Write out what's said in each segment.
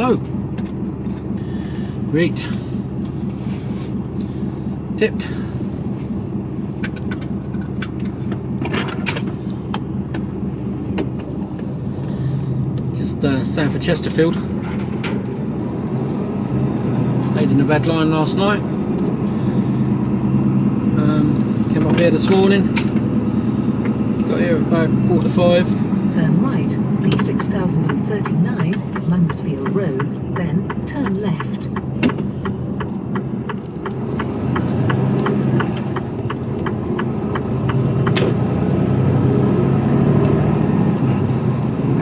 Hello. Great. Tipped. Just south of Chesterfield. Stayed in the red line last night. Came up here this morning. Got here at about 4:45. Turn right, B6039, Mansfield Road, then turn left.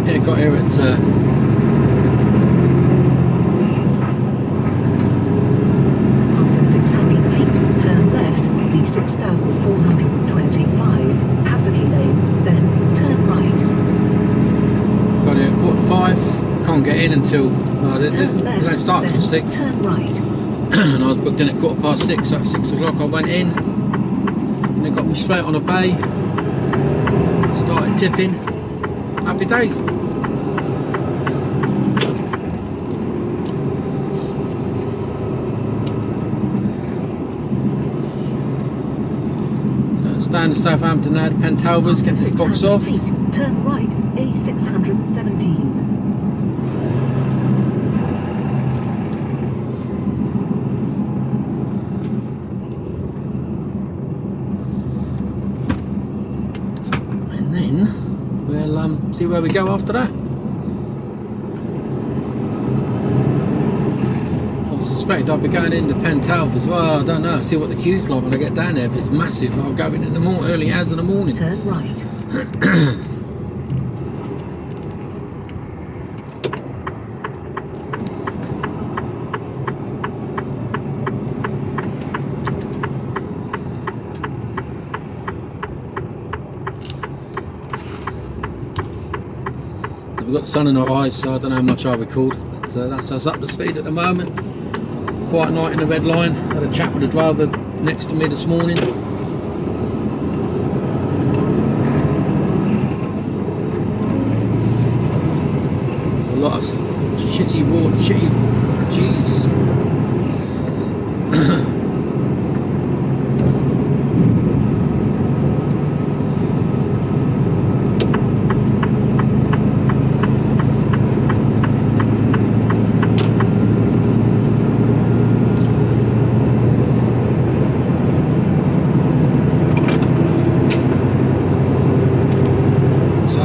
Yeah, got here at After 600 feet, turn left, B6425, Hassockley Lane, then turn right. got here at 4:45. Can't get in until they don't start till 6. Turn right. And I was booked in at 6:15, so at 6 o'clock I went in and they got me straight on a bay, started tipping. Happy days. So it's down to Southampton now, to Pentalvers, get this box off. Feet, turn right, A617. We'll see where we go after that. So I suspect I'll be going into Pentalv as well. I don't know. See what the queue's like when I get down there. If it's massive, I'll go in the morning, early hours in the morning. Turn right. We've got the sun in our eyes, so I don't know how much I record, but that's us up to speed at the moment. Quiet night in the red line. Had a chat with the driver next to me this morning. There's a lot of shitty water, shitty G's.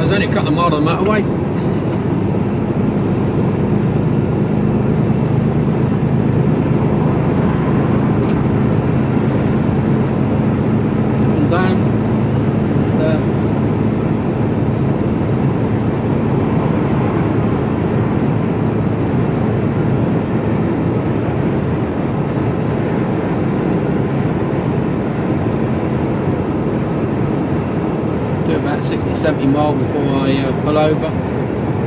Only a couple of miles on the motorway. Get on down. And, do about 60-70 miles before I pull over,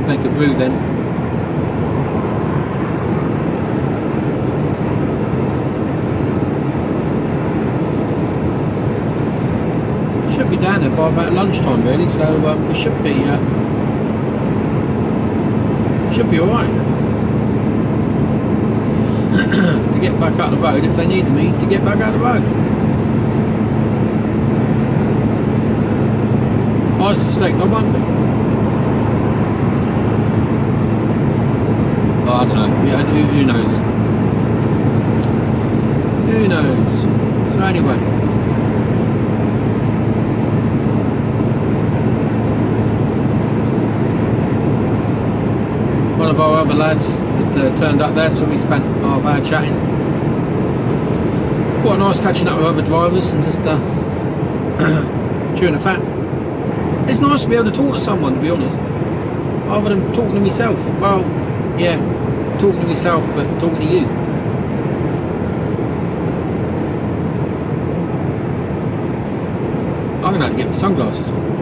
make a brew then. Should be down there by about lunchtime really, so we should be alright. To get back out the road if they need me to get back out the road. I suspect I won't be. Oh, I don't know. Yeah, who knows? Who knows? So anyway. One of our other lads had turned up there, so we spent half hour chatting. Quite nice catching up with other drivers and just chewing the fat. It's nice to be able to talk to someone, to be honest, rather than talking to myself. Well, yeah, talking to myself, but talking to you. I'm going to have to get my sunglasses on.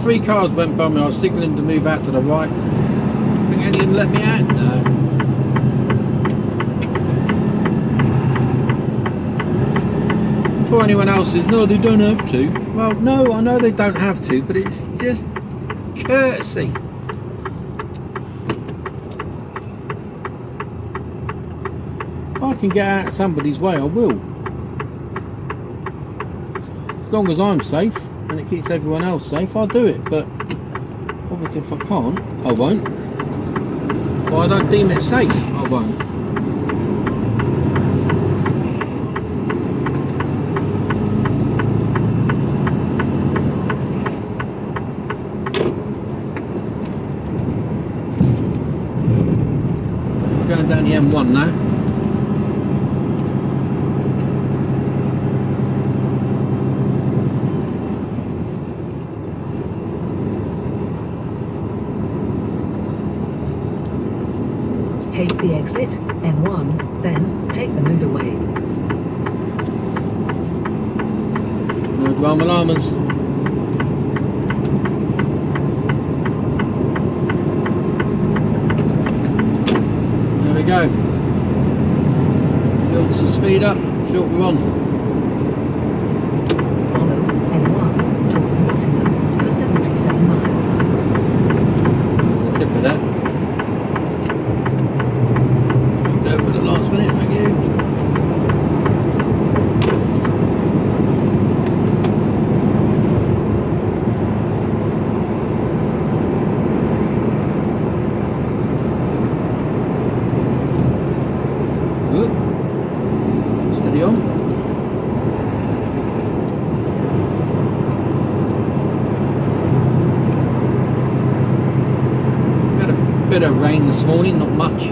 3 cars went by me. I was signalling to move out to the right. I think any would let me out? No. Before anyone else says, no, they don't have to. Well, no, I know they don't have to, but it's just courtesy. If I can get out of somebody's way, I will. As long as I'm safe and it keeps everyone else safe, I'll do it. But obviously if I can't, I won't. Well, I don't deem it safe, I won't. We're going down the M1 now. Take the exit, M1, then take the motorway. No drama llamas. There we go. Build some speed up, filter on. Follow M1 towards Nottingham for 77 miles. There's a tip of that. For the last minute, thank you. Good. Steady on. Had a bit of rain this morning, not much.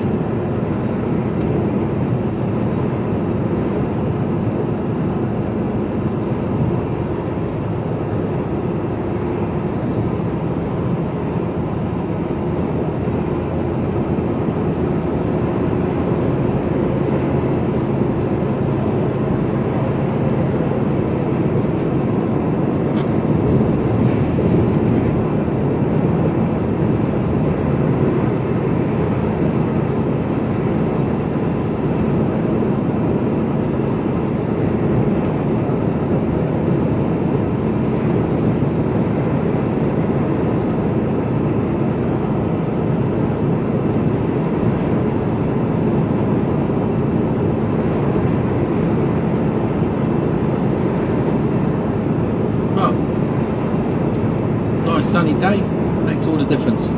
Sunny day makes all the difference.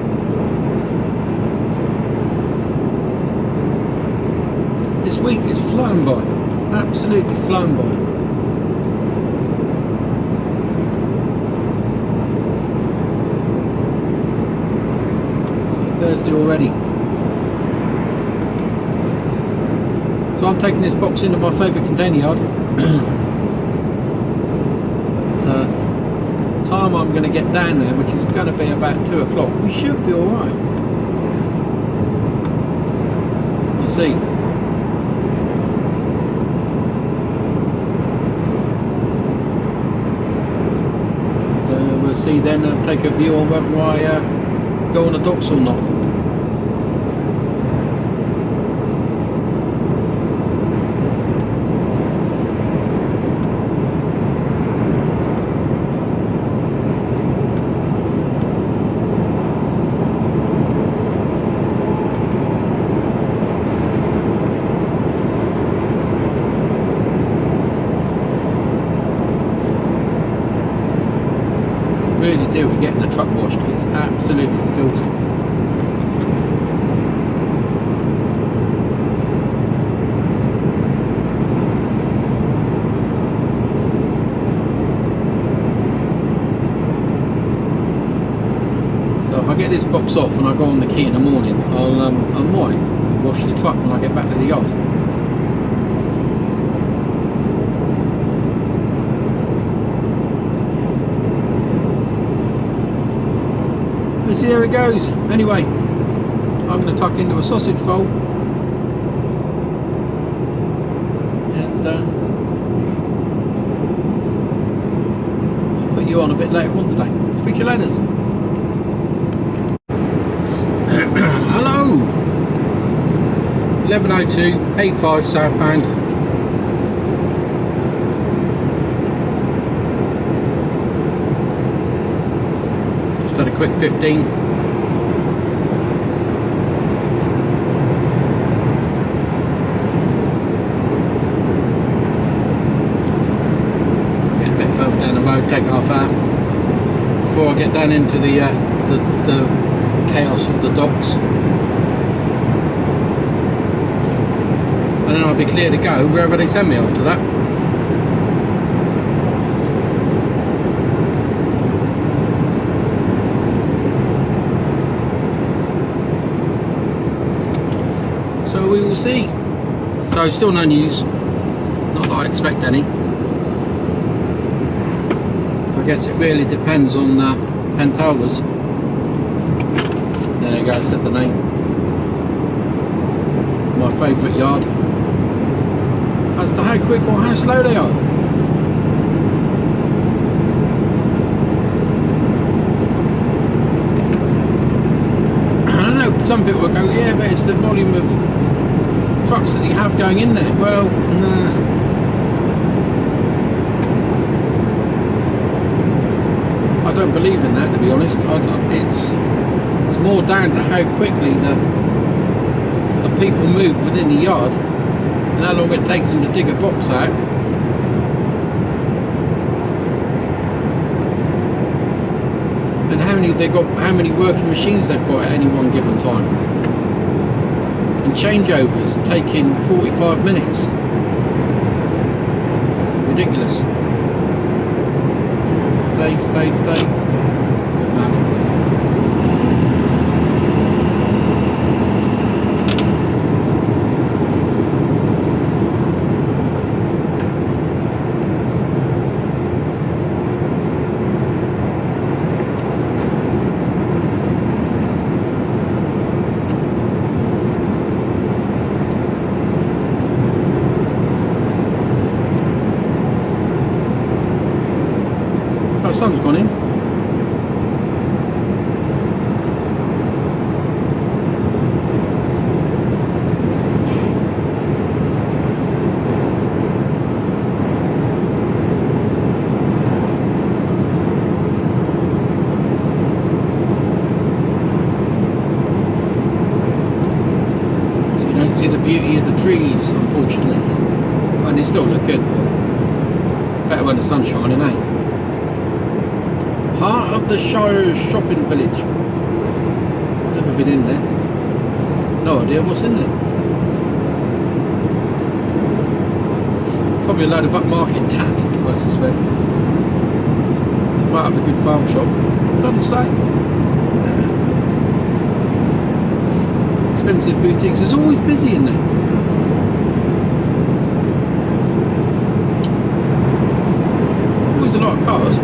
This week is flown by, absolutely flown by. So Thursday already. So I'm taking this box into my favourite container yard. Time I'm going to get down there, which is going to be about 2 o'clock, we should be alright. We'll see. And, we'll see then and take a view on whether I go on the docks or not. Really do, we're getting the truck washed, it's absolutely filthy. So if I get this box off and I go on the key in the morning, I might wash the truck when I get back to the yard. We'll see how it goes. Anyway, I'm going to tuck into a sausage roll and I'll put you on a bit later on today. Speak to you you later. Hello. 11:02, A5 southbound. Just had a quick 15. Take half hour before I get down into the chaos of the docks, and then I'll be clear to go wherever they send me after that. So we will see. So still no news, not that I expect any. I guess it really depends on Pentalvers. There you go, I said the name. My favourite yard. As to how quick or how slow they are. I know some people will go, yeah, but it's the volume of trucks that you have going in there. Well, nah. I don't believe in that, to be honest. It's more down to how quickly the people move within the yard and how long it takes them to dig a box out. And how many working machines they've got at any one given time. And changeovers taking 45 minutes. Ridiculous. Stay. Good man. The sun's gone in. So you don't see the beauty of the trees, unfortunately. Well, they still look good, but better when the sun's shining, eh? Heart of the Shire shopping village. Never been in there. No idea what's in there. Probably a load of upmarket tat, I suspect. They might have a good farm shop. Doesn't say. Expensive boutiques. It's always busy in there. Always a lot of cars.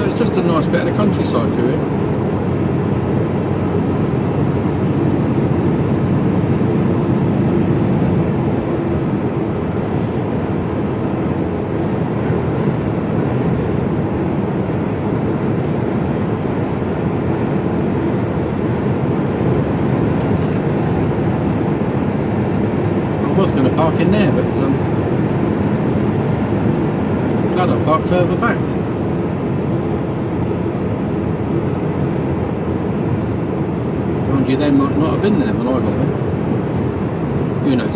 It's just a nice bit of the countryside for you. I was going to park in there, but glad I parked further back. Mind you, they might not have been there when I got there. Who knows?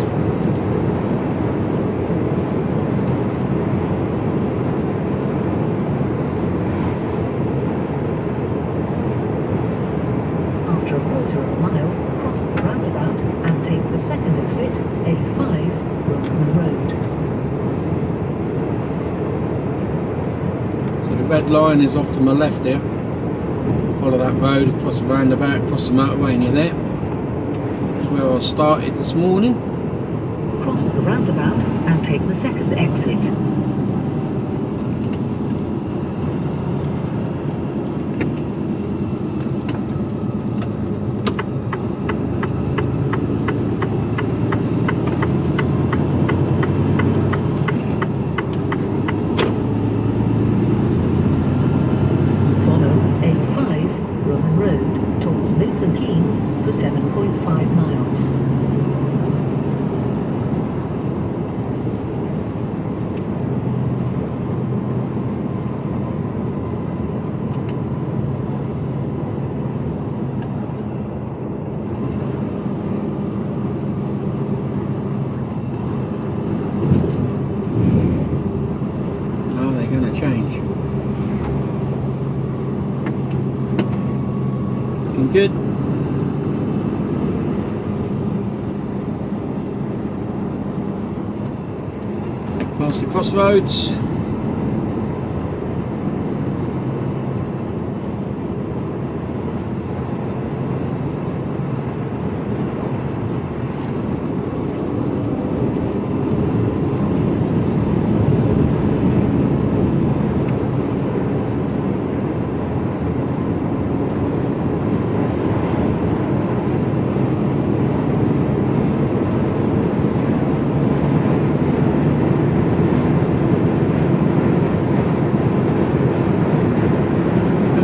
red line is off to my left here. Follow that road, across the roundabout, across the motorway, and you're there. That's where I started this morning. Cross the roundabout and take the second exit. Follow A5 Roman Road towards Milton Keynes for 7.5 miles. Oh, they're going to change. Looking good. Past the crossroads.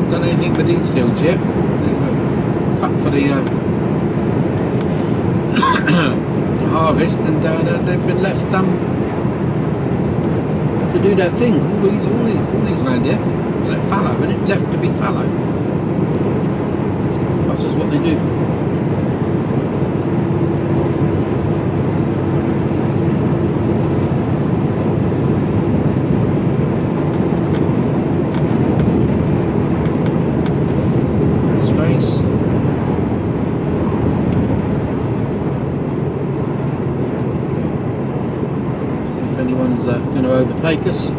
Done anything with these fields yet. They've cut for the harvest, and they've been left to do their thing. All these around here. Is it fallow? Isn't it left to be fallow? That's just what they do. Space. See if anyone's going to overtake us.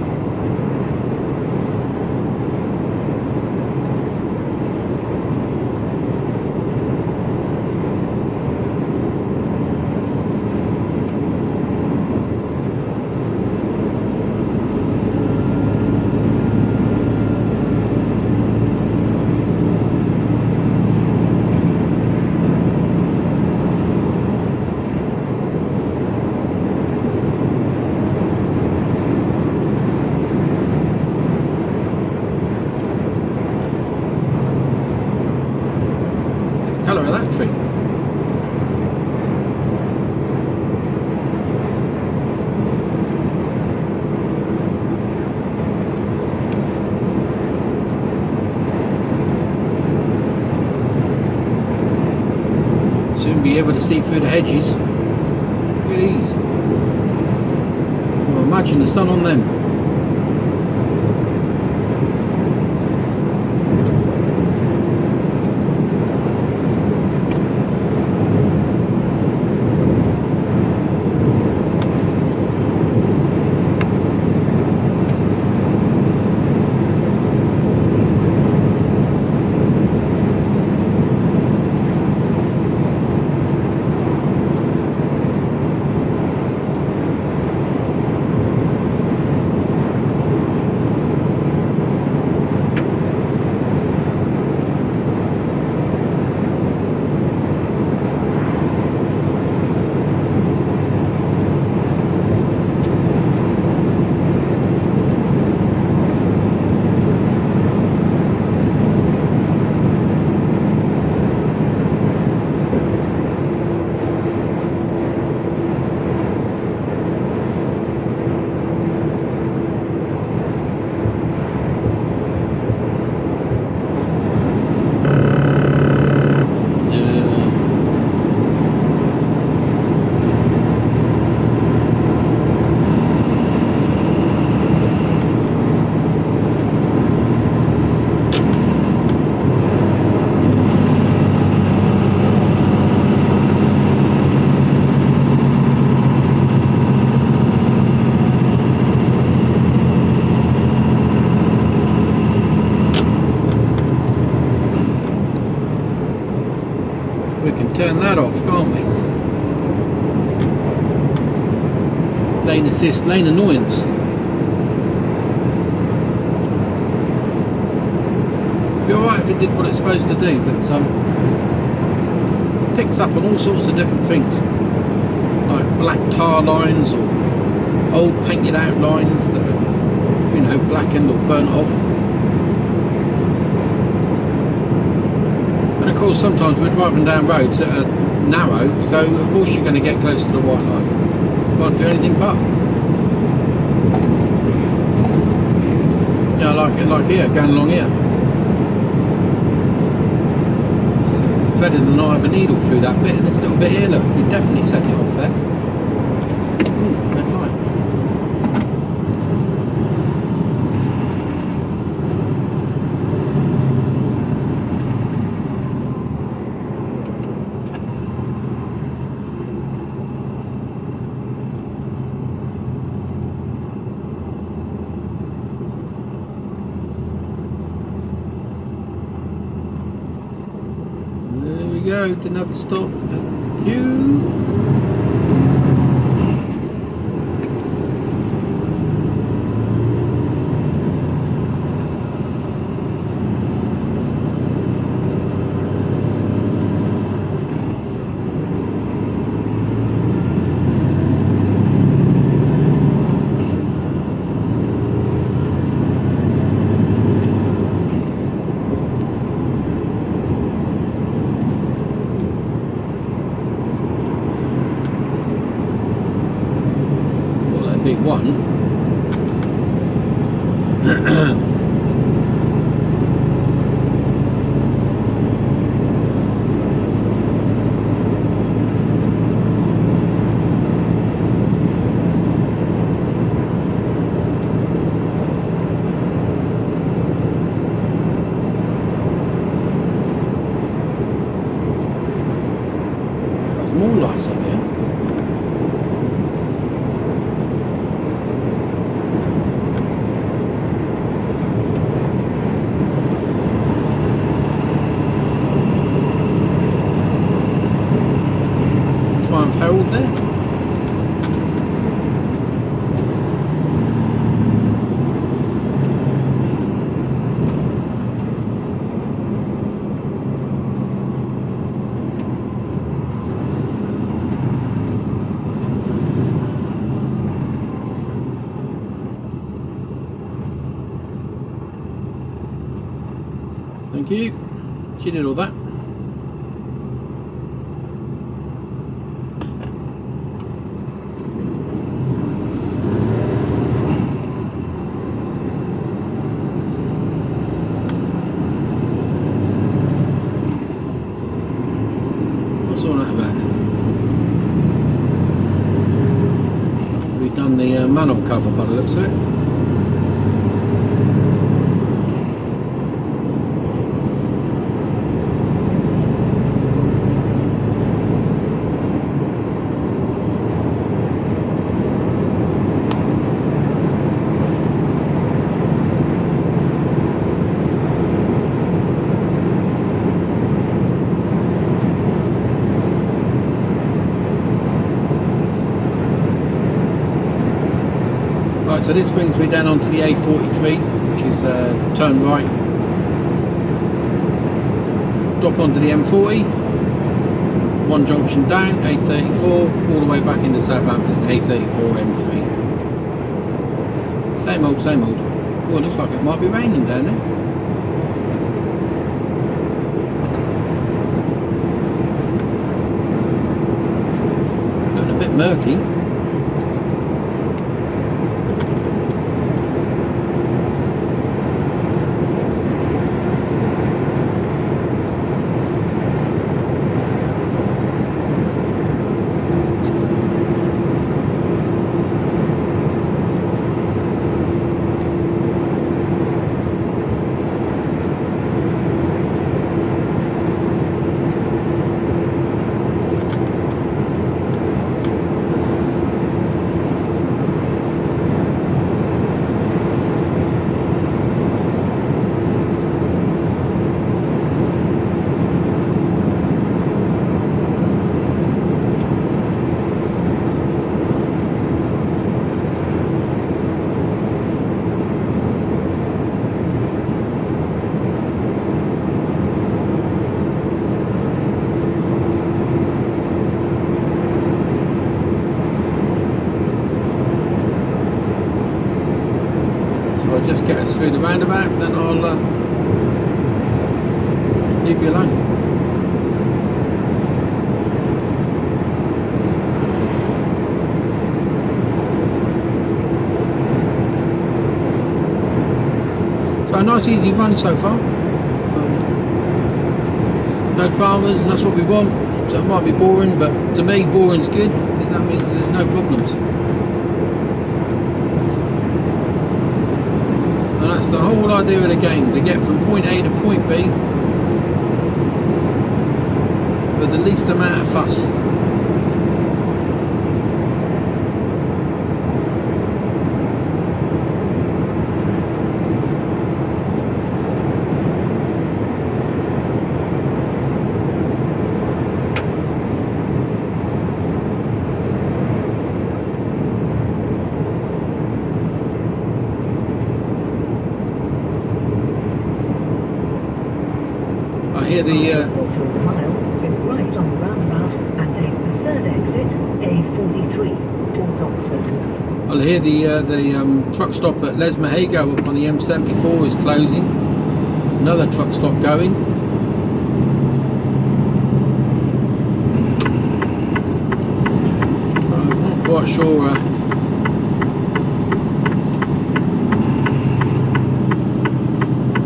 Colour of that tree. Soon be able to see through the hedges. Look at these. Well, imagine the sun on them. We can turn that off, can't we? Lane assist, lane annoyance. Be alright if it did what it's supposed to do, but it picks up on all sorts of different things, like black tar lines or old painted out lines that are, you know, blackened or burnt off. And of course sometimes we're driving down roads that are narrow, so of course you're going to get close to the white line. Can't do anything but. Yeah, I like it like here, going along here. So threaded the eye of a needle through that bit, and this little bit here, look, you definitely set it off there. Ooh, red light. Go, didn't have to stop. Thank you. Big one. There's more lights up here. Herald there. Thank you. She did all that. What's all that about? We've done the manhole cover by the looks of it. Right, so this brings me down onto the A43, which is turn right, drop onto the M40, one junction down, A34, all the way back into Southampton, A34, M3. Same old, same old. Oh, it looks like it might be raining down there. Looking a bit murky. do the roundabout, then I'll leave you alone. So a nice easy run so far. No dramas, and that's what we want. So it might be boring, but to me boring's good, because that means there's no problems. And that's the whole idea of the game, to get from point A to point B with the least amount of fuss. I hear the quarter of a mile, go right on the roundabout and take the third exit, A43, towards Oxford. I'll hear the truck stop at Les Mahago up on the M74 is closing. Another truck stop going. So I'm not quite sure.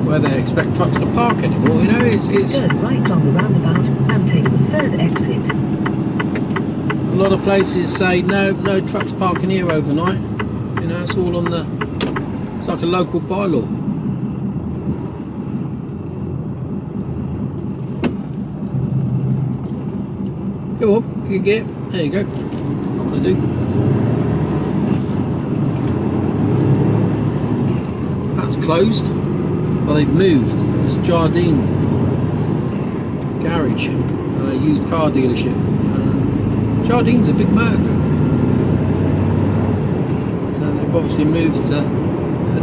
Where they expect trucks to park anymore, you know, it's Turn right on the roundabout and take the third exit. a lot of places say no trucks parking here overnight. You know, it's all on the, it's like a local bylaw. Go up, you get it. There you go. What want to do. That's closed. Well, they've moved. It's Jardine Garage, used car dealership. Jardine's a big motor. So they've obviously moved to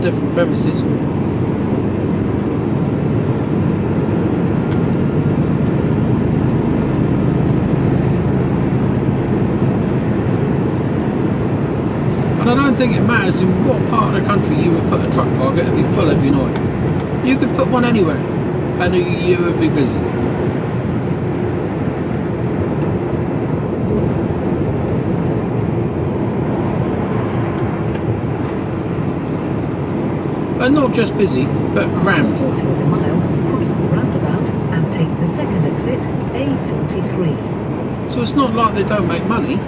different premises. And I don't think it matters in what part of the country you would put a truck park, it would be full every night. You could put one anywhere and you would be busy. But not just busy, but rammed. Quarter of a mile, cross the roundabout and take the second exit, A43. So it's not like they don't make money.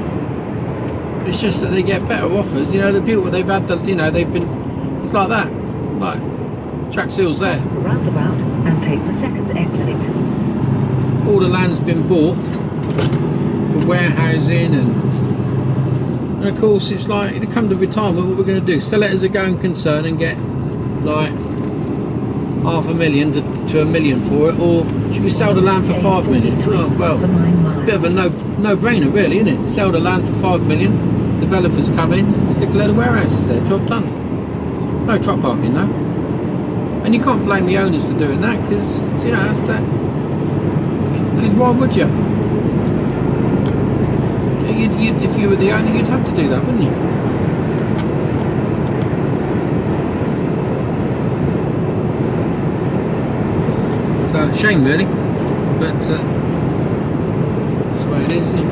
It's just that they get better offers. You know, the people they've had, they've been. It's like that. Like Jack Seal's there. Cross the roundabout and take the second exit. All the land's been bought for warehousing, and of course it's like it come to retirement. What we're going to do? Sell it as a going concern and get like $500,000 to $1 million for it, or should we sell the land for $5 million? Oh, well, it's a bit of a no-brainer, really, isn't it? Sell the land for $5 million. Developers come in, stick a load of warehouses there. Job done. No truck parking, no. And you can't blame the owners for doing that, because that's that. Because why would you? If you were the owner, you'd have to do that, wouldn't you? So, shame really, but that's the way it is, isn't it?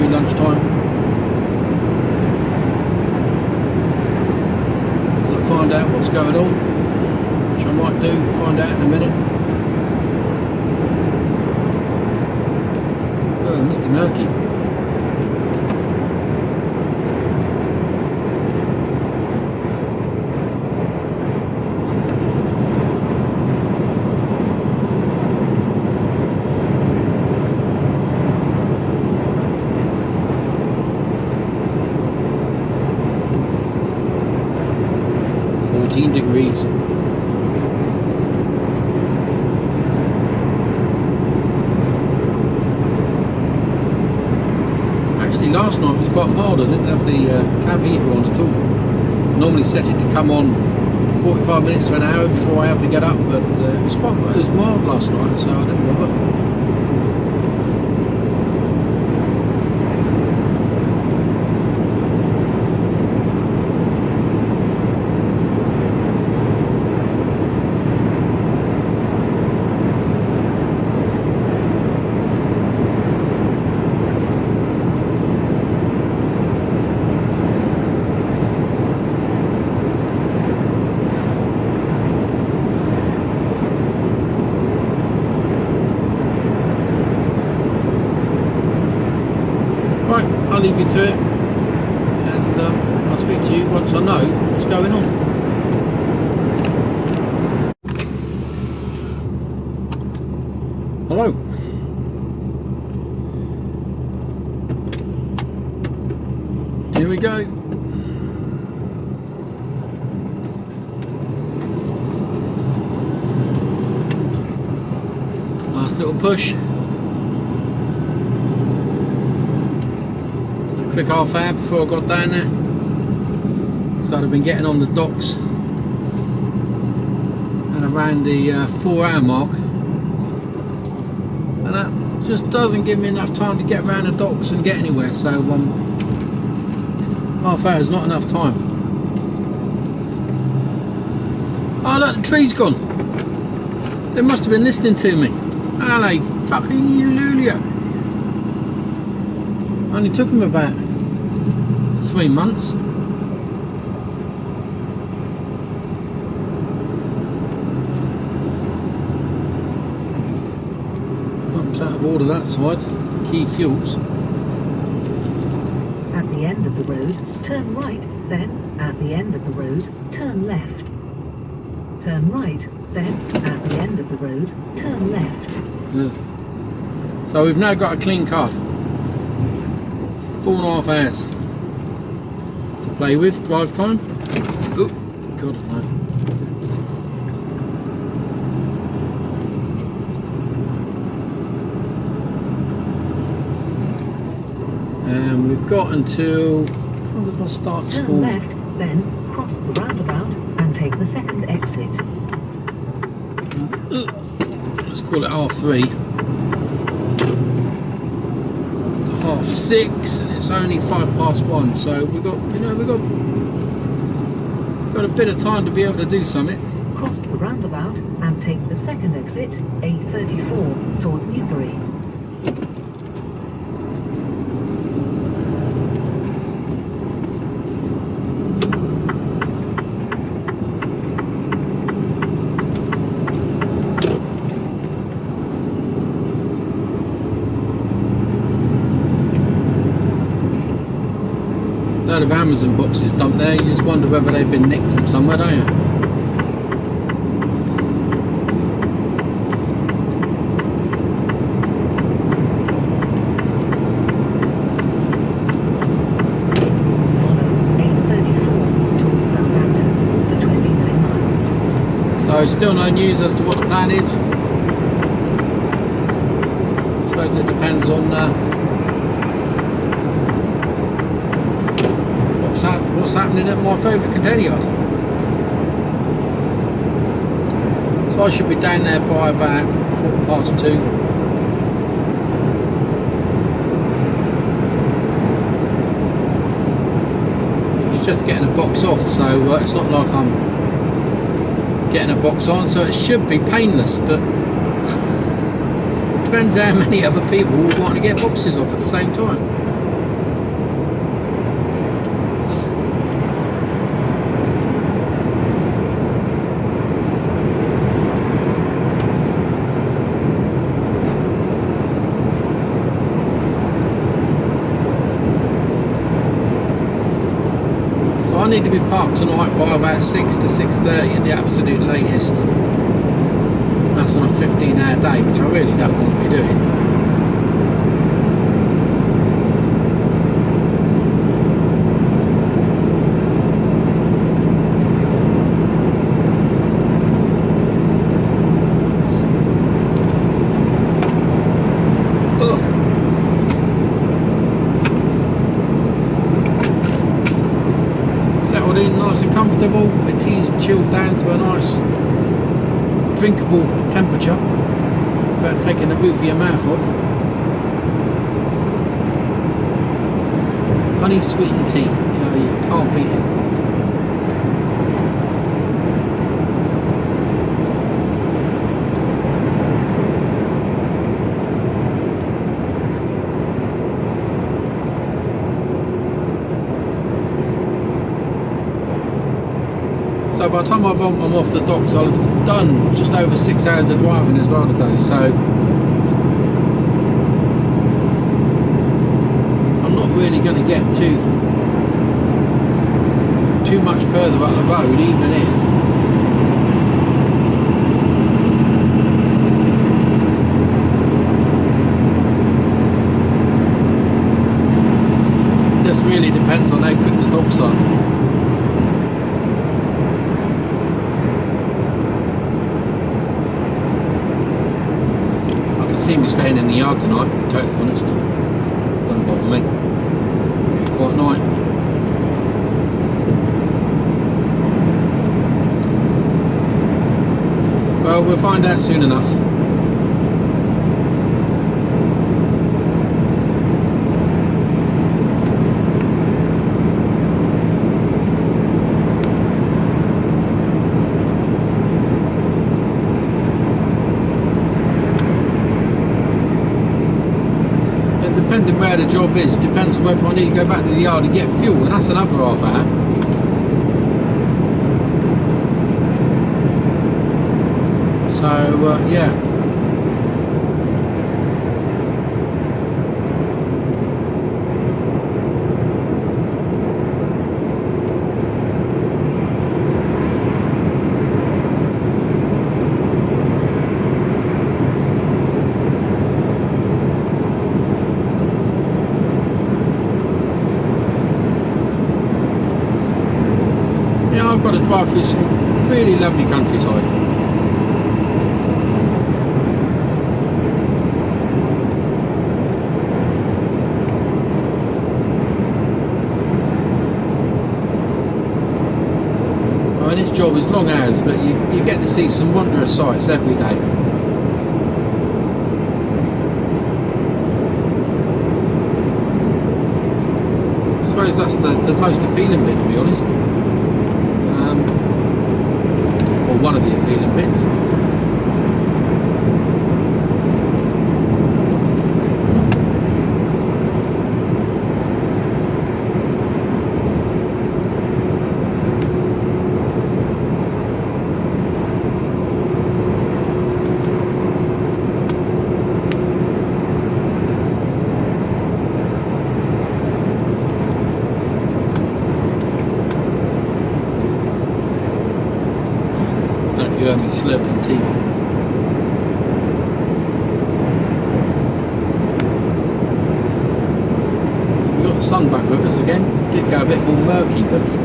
lunchtime. I'll find out what's going on, which I might do, find out in a minute. Oh, Mr. Murky. Degrees. Actually, last night was quite mild. I didn't have the cab heater on at all. I normally set it to come on 45 minutes to an hour before I have to get up, but it was mild last night, so I didn't bother. I'll leave you to it, and I'll speak to you once I know what's going on. Hello. Here we go. Last little push. Quick half hour before I got down there, so I'd have been getting on the docks and around the 4 hour mark, and that just doesn't give me enough time to get around the docks and get anywhere, so half hour is not enough time. Oh look, the tree's gone. They must have been listening to me. Are they fucking Lulia? Only took them about 3 months. Pumps out of order that side. Key fuels. At the end of the road, turn right, then at the end of the road, turn left. Turn right, then at the end of the road, turn left. Yeah. So we've now got a clean card. 4.5 hours to play with, drive time. Oh, God, no. And we've got until, we've got to start Turn small. left, then cross the roundabout and take the second exit. Let's call it half 3. 6, and it's only 1:05, so we've got, got a bit of time to be able to do something. Cross the roundabout and take the second exit, A34, towards Newbury. Load of Amazon boxes dumped there. You just wonder whether they've been nicked from somewhere, don't you? Follow A34 towards Southampton for 29 miles. So still no news as to what the plan is. I suppose it depends on what's happening at my favourite container yard. So I should be down there by about 2:15. It's just getting a box off, so it's not like I'm getting a box on, so it should be painless, but depends how many other people will want to get boxes off at the same time. I need to be parked tonight by about 6 to 6:30 at the absolute latest. That's on a 15-hour day, which I really don't want to be doing. Settled in nice and comfortable. My tea's chilled down to a nice drinkable temperature without taking the roof of your mouth off. Honey sweetened tea, you know, you can't beat it. So by the time I'm off the docks, I'll have done just over 6 hours of driving as well today. So I'm not really going to get too much further up the road, even if it just really depends on how quick the docks are. See me staying in the yard tonight, to be totally honest. Doesn't bother me. Get a quiet night. Well, we'll find out soon enough. Depending where the job is, depends whether I need to go back to the yard and get fuel, and that's another half hour. So yeah. I've got to drive through some really lovely countryside. I mean, this job is long hours, but you get to see some wondrous sights every day. I suppose that's the most appealing bit, to be honest. Or one of the appealing bits. You heard me slurping tea. So we got the sun back with us again. It did go a bit more murky, but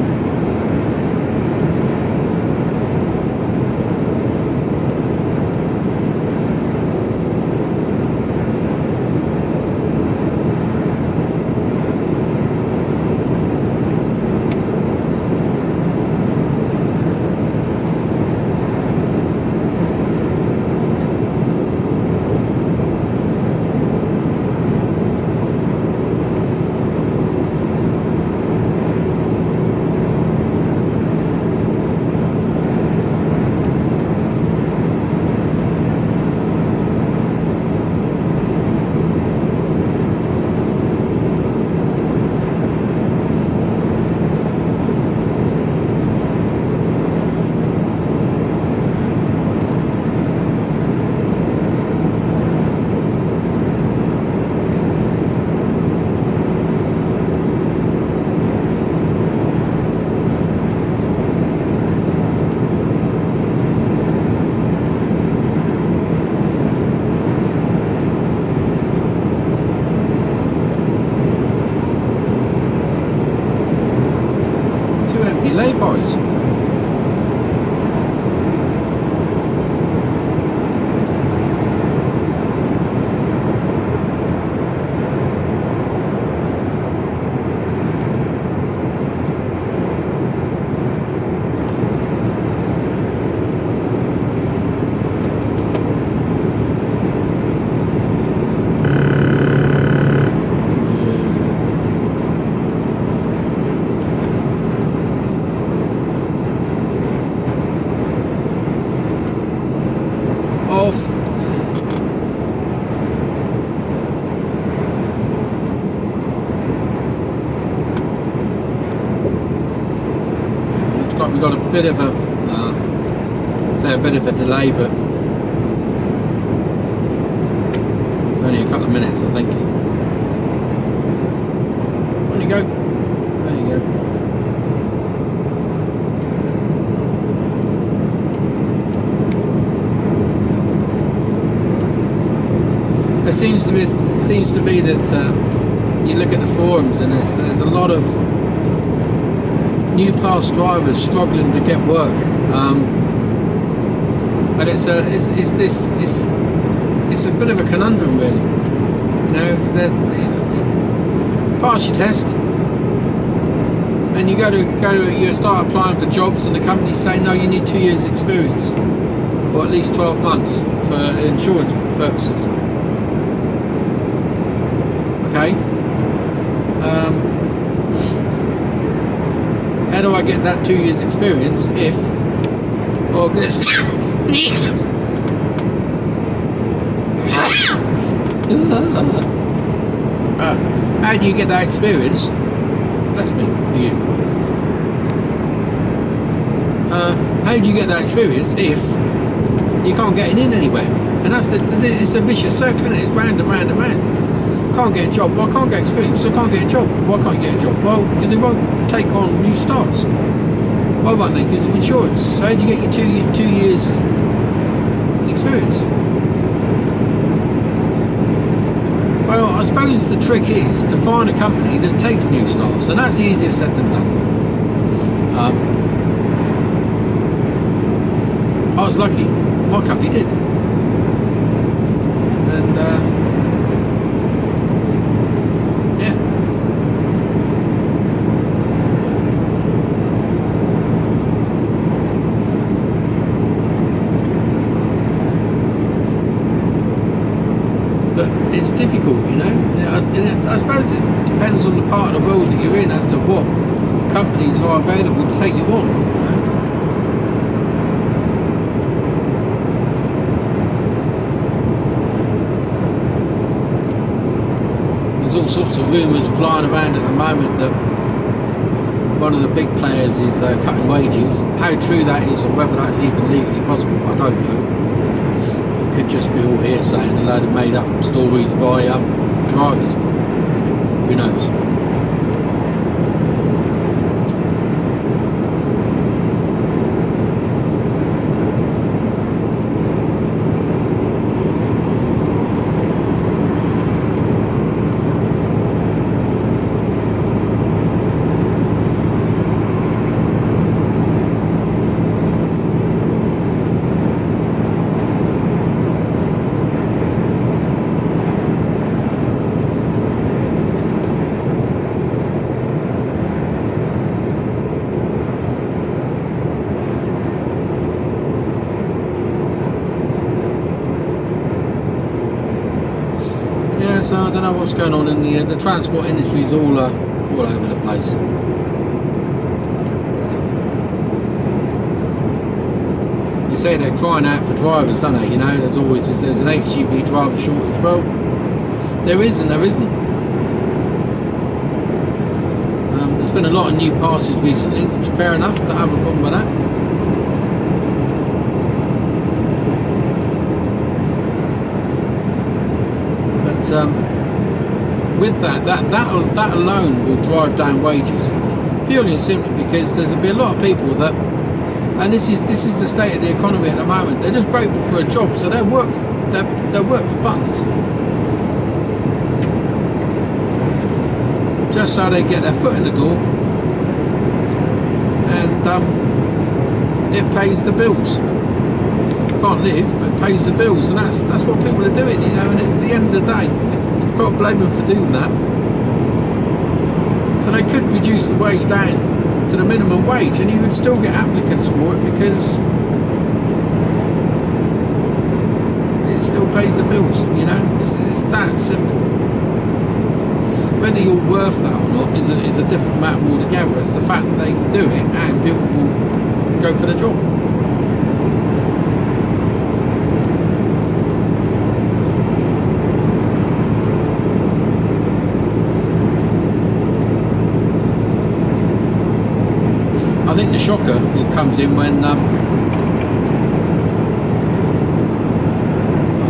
be lay-bys. Looks like we've got a bit of a delay, but it's only a couple of minutes, I think. On you go. There you go. It seems to be that you look at the forums and there's a lot of new past drivers struggling to get work, and it's a bit of a conundrum, really. You know, pass your test, and you start applying for jobs, and the companies say no, you need 2 years experience, or at least 12 months for insurance purposes. Okay. How do I get that 2 years experience if August? How do you get that experience? Bless me, you. How do you get that experience if you can't get it in anywhere? And it's a vicious circle, and it's round and round and round. Can't get a job. Well, I can't get experience, so I can't get a job. Why can't you get a job? Well, because they won't take on new starts. Why won't they? Because of insurance. So how do you get your two years experience? Well, I suppose the trick is to find a company that takes new starts, and that's easier said than done. I was lucky. My company did. And it's difficult, you know. I suppose it depends on the part of the world that you're in as to what companies are available to take you on. You know? There's all sorts of rumours flying around at the moment that one of the big players is cutting wages. How true that is, or whether that's even legally possible, I don't know. Could just be all hearsay and a load of made up stories by drivers. Who knows? So I don't know what's going on in the transport industry is all over the place. You say they're crying out for drivers, don't they? You know, there's an HGV driver shortage. Well, there is and there isn't. There's been a lot of new passes recently, which is fair enough. Don't have a problem with that. With that alone will drive down wages, purely and simply because there'll be a lot of people that, and this is the state of the economy at the moment. They're just grateful for a job, so they'll work for buttons, just so they get their foot in the door, and and it pays the bills. Can't live, but it pays the bills, and that's what people are doing, you know. And at the end of the day, you can't blame them for doing that. So they could reduce the wage down to the minimum wage, and you would still get applicants for it because it still pays the bills, you know. It's that simple. Whether you're worth that or not is a different matter altogether. It's the fact that they can do it and people will go for the job. I think the shocker it comes in when I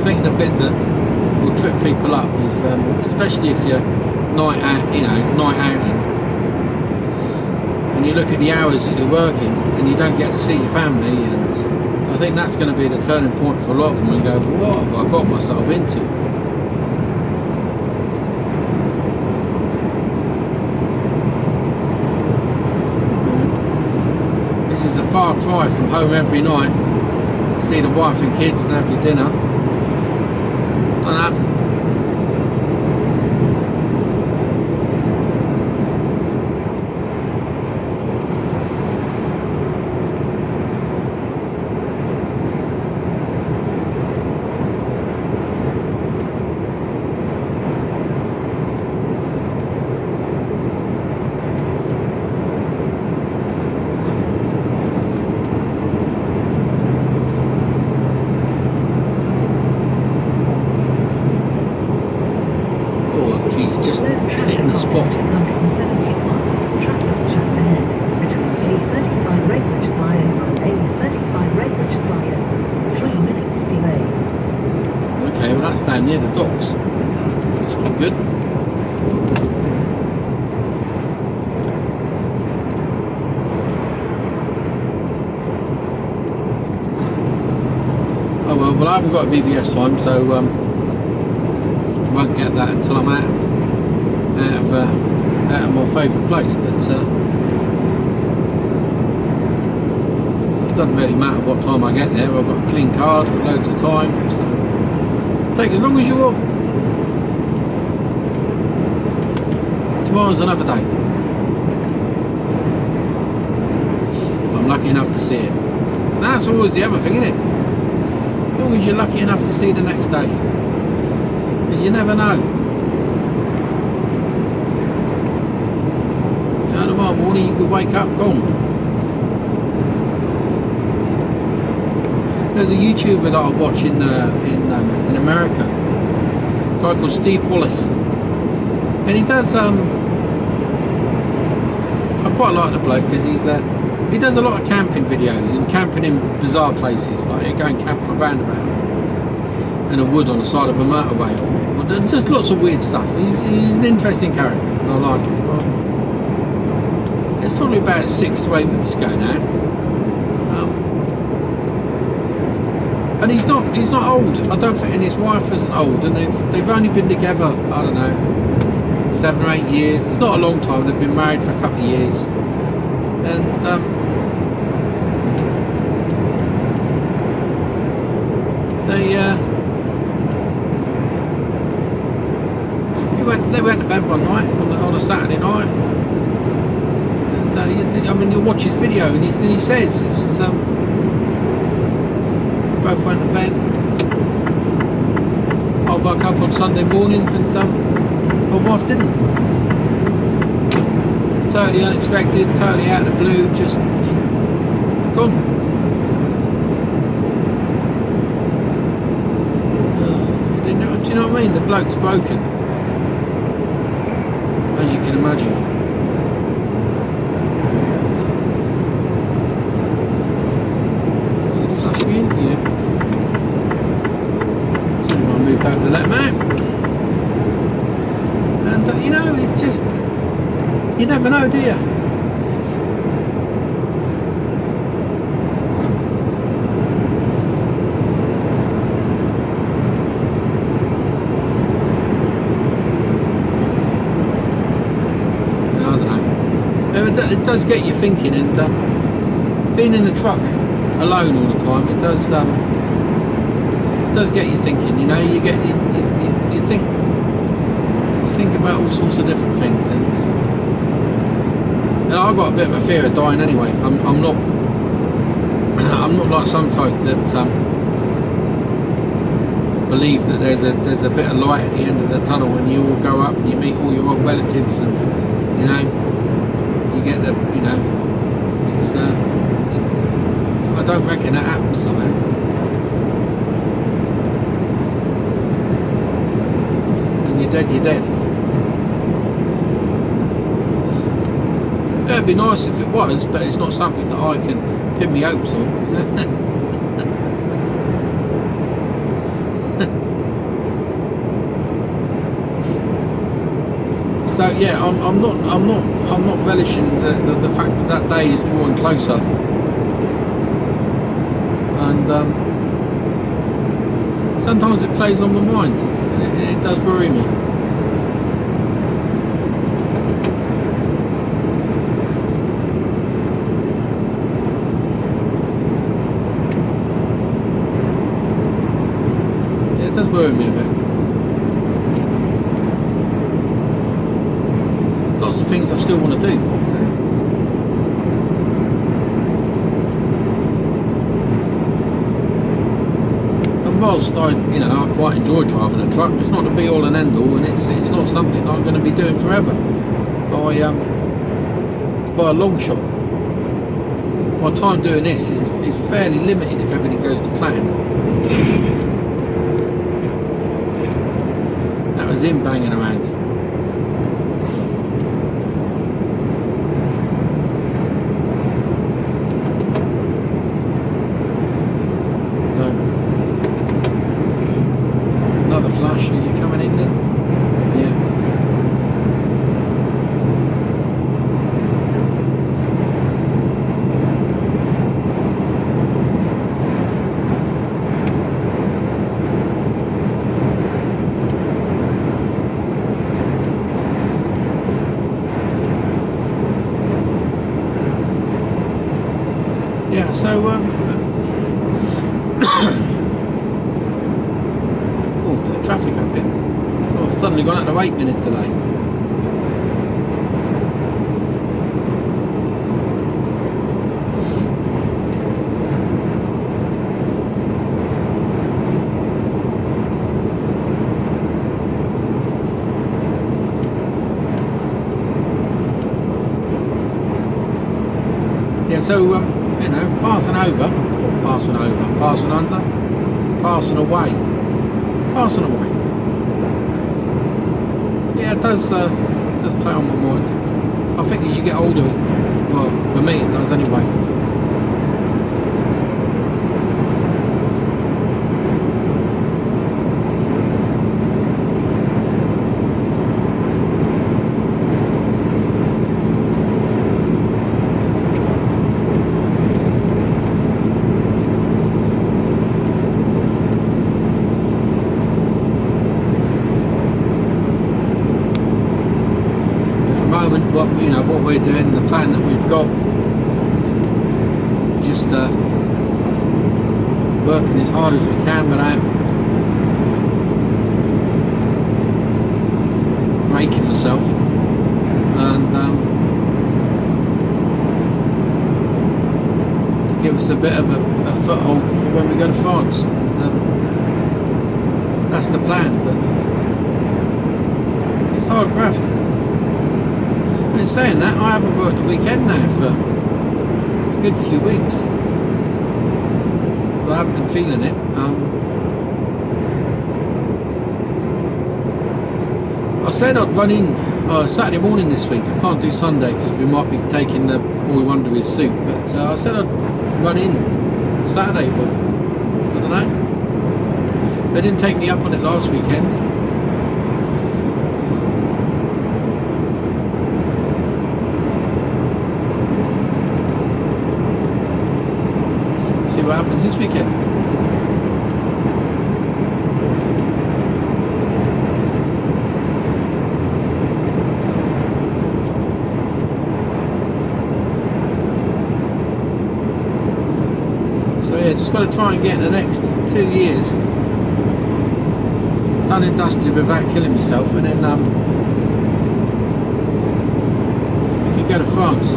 think the bit that will trip people up is especially if you're night out, you know, night outing, and you look at the hours that you're working and you don't get to see your family, and I think that's going to be the turning point for a lot of them and go, well, what have I got myself into? This is a far cry from home every night to see the wife and kids and have your dinner. Don't happen. Just hitting the spot. 271, traffic jam ahead between A35 Redbridge flyover and A35 Redbridge flyover. 3 minutes delay. Okay, well that's down near the docks. That's not good. Oh well, I haven't got a BBS time, so I won't get that until I'm out of my favourite place, but it doesn't really matter what time I get there. I've got a clean card, got loads of time, so take as long as you want. Tomorrow's another day, if I'm lucky enough to see it. That's always the other thing, isn't it? As long as you're lucky enough to see the next day, because you never know. Tomorrow morning you could wake up gone. There's a YouTuber that I watch in America, a guy called Steve Wallace, and he does I quite like the bloke because he does a lot of camping videos and camping in bizarre places, like going camping on a roundabout in a wood on the side of a motorway, or just lots of weird stuff. He's an interesting character and I like him. It's probably about 6 to 8 weeks ago now, and he's not old. I don't think, and his wife isn't old, and they've only been together, I don't know, 7 or 8 years. It's not a long time. They've been married for a couple of years, and they went to bed one night on a Saturday night. I mean, you'll watch his video and he says it's both went to bed. I woke up on Sunday morning and my wife didn't. Totally unexpected, totally out of the blue, just gone. Do you know what I mean? The bloke's broken, as you can imagine. Yeah. So I moved over to let him out, and you know, it's just, you never know, do you? I don't know. It does get you thinking, and being in the truck alone all the time, it does get you thinking. You know, you think about all sorts of different things, and I've got a bit of a fear of dying anyway. I'm not I'm not like some folk that believe that there's a bit of light at the end of the tunnel when you all go up and you meet all your old relatives, and you know, you get the, you know, it's I don't reckon that happens somehow. When you're dead, you're dead. Yeah, it'd be nice if it was, but it's not something that I can pin my hopes on, you know? So yeah, I'm not relishing the fact that day is drawing closer, and sometimes it plays on my mind, and it does worry me. Yeah, it does worry me a bit. Lots of things I still want to do. And whilst I quite enjoy driving a truck, it's not the be all and end all, and it's not something that I'm going to be doing forever by a long shot. My time doing this is fairly limited if everything goes to plan. That was him banging around. Flash, is you coming in then? Yeah. Yeah, so traffic up here. Oh, it's suddenly gone out to 8-minute delay. Yeah, so you know, passing over, or passing under, passing away. Passing away. Yeah, it does play on my mind. I think as you get older, well, for me it does anyway. What we're doing, the plan that we've got, just working as hard as we can without breaking myself, and to give us a bit of a foothold for when we go to France, and that's the plan. But it's hard graft. In saying that, I haven't worked the weekend now for a good few weeks, so I haven't been feeling it. I said I'd run in Saturday morning this week. I can't do Sunday because we might be taking the boy under his suit, but I said I'd run in Saturday, but I don't know. They didn't take me up on it last weekend. See what happens this weekend. yeah, just got to try and get the next 2 years done and dusted without killing myself, and then we can go to France.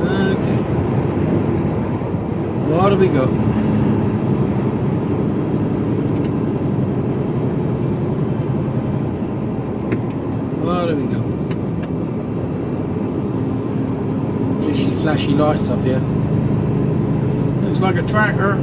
Okay. What do we got? What do we got? Flashy lights up here. Looks like a tracker.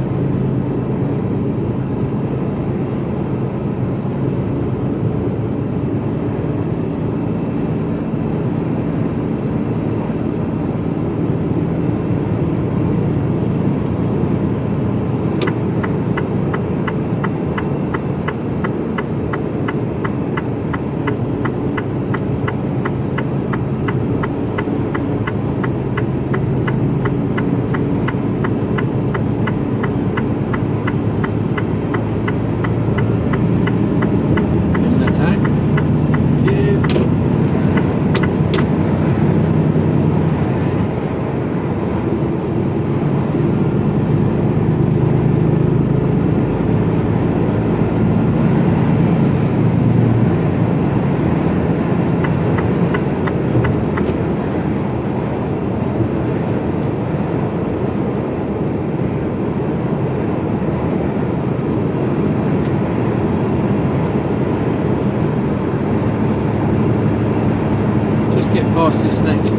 Get past this next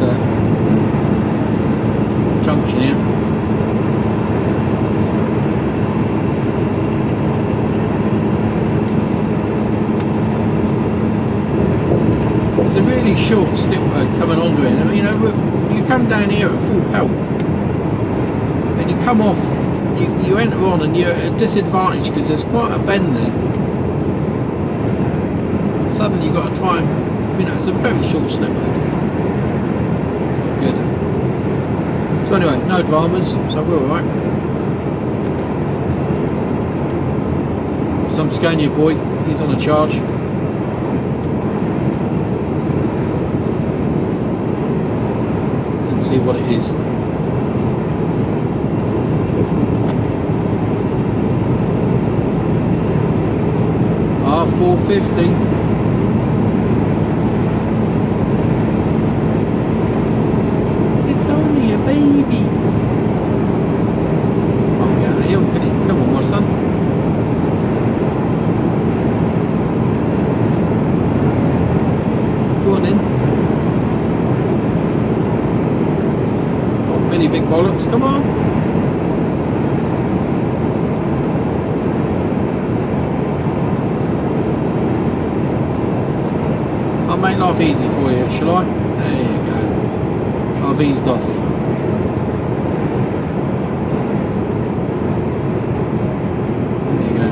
junction here. It's a really short slip road coming onto it. You know, you come down here at full pelt and you come off, you enter on and you're at a disadvantage because there's quite a bend there. And suddenly you've got to try and, you know, it's a very short slip road. Not good. So anyway, no dramas, so we're alright. Some Scania boy, he's on a charge. Didn't see what it is. R450. It's only a baby. Oh, get out of here, can he? Come on, my son. Go on in. Oh, Billy Big Bollocks, come on. I'll make life easy for you, shall I? There you go. I've eased off. There you go.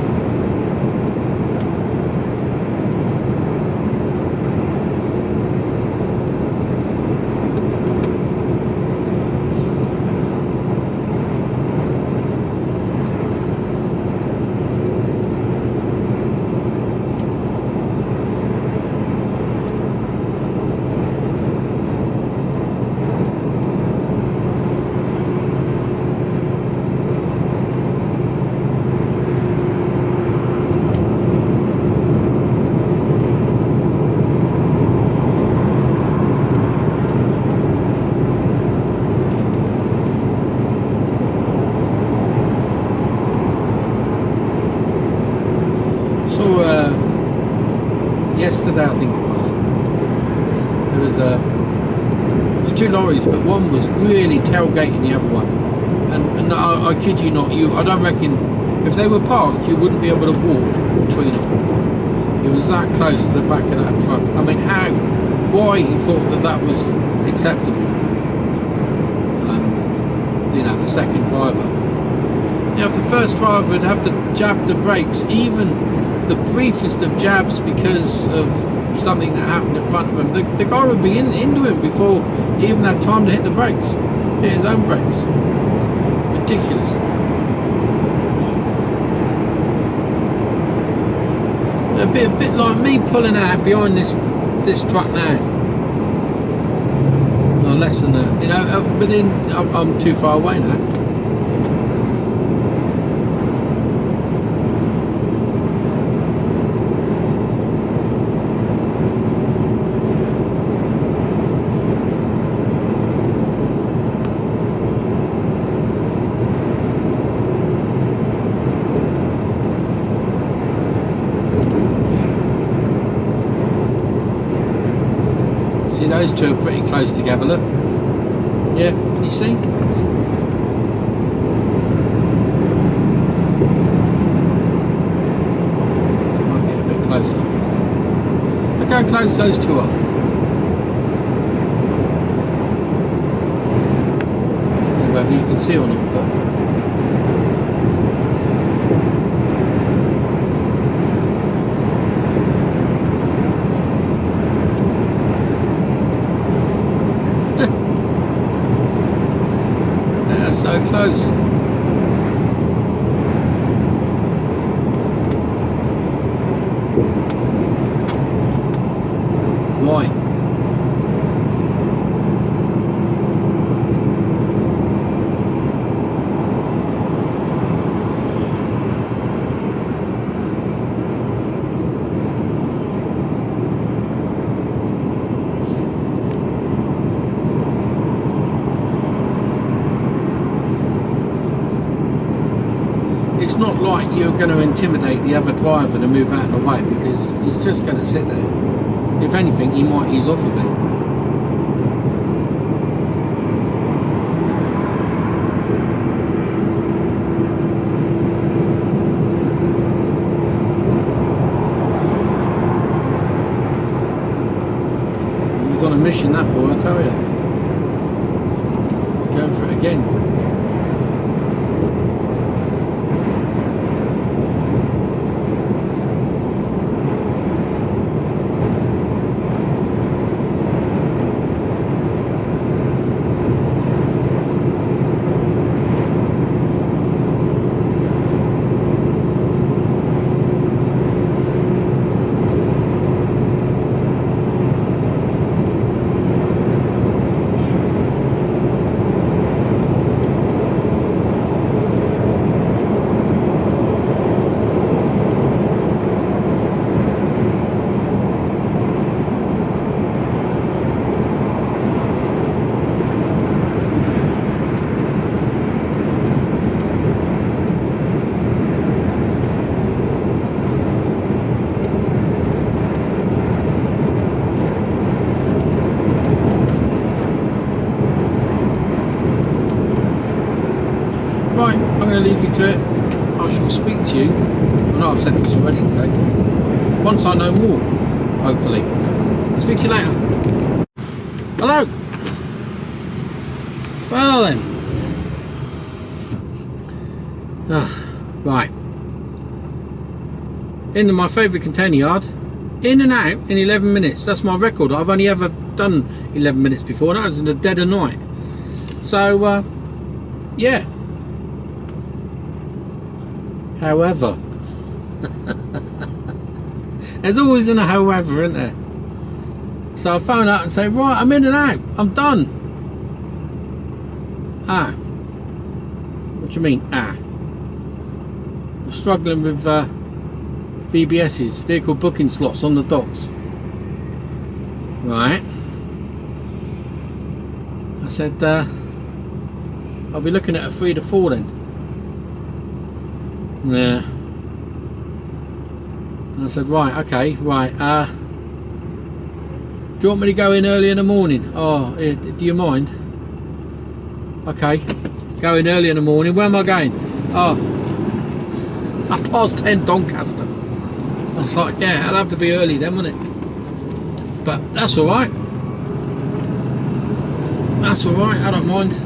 Yesterday, I think it was, there was two lorries, but one was really tailgating the other one, and I kid you not, I don't reckon if they were parked you wouldn't be able to walk between them. It was that close to the back of that truck. I mean, why he thought that was acceptable? You know, the second driver. You know, if the first driver would have to jab the brakes, even the briefest of jabs because of something that happened in front of him, the guy would be into him before he even had time to hit the brakes, hit his own brakes. Ridiculous. It'd be a bit like me pulling out behind this truck now. less than a, you know, within, I'm too far away now. See, those two are pretty close together, look. Yeah, can you see? Might get a bit closer. Look how close those two are. I don't know whether you can see or not, but so close. Why? It's not like you're going to intimidate the other driver to move out of the way, because he's just going to sit there. If anything, he might ease off a bit. He's on a mission, that boy, I tell you. He's going for it again. Right, I'm going to leave you to it. I shall speak to you. I know I've said this already today. Once I know more, hopefully. Speak to you later. Hello. Well then. Right. Into my favourite container yard. In and out in 11 minutes. That's my record. I've only ever done 11 minutes before. That was in the dead of night. So, yeah. However, there's always a however, isn't there? So I phone up and say, right, I'm in and out, I'm done. Ah, what do you mean, ah? I'm struggling with VBS's, vehicle booking slots on the docks. Right. I said, I'll be looking at a 3 to 4 then. Yeah. And I said, right, okay, right. Do you want me to go in early in the morning? Oh, do you mind? Okay, go in early in the morning. Where am I going? Oh, 10:30 Doncaster. I was like, yeah, I'll have to be early then, won't it? But that's all right. That's all right. I don't mind.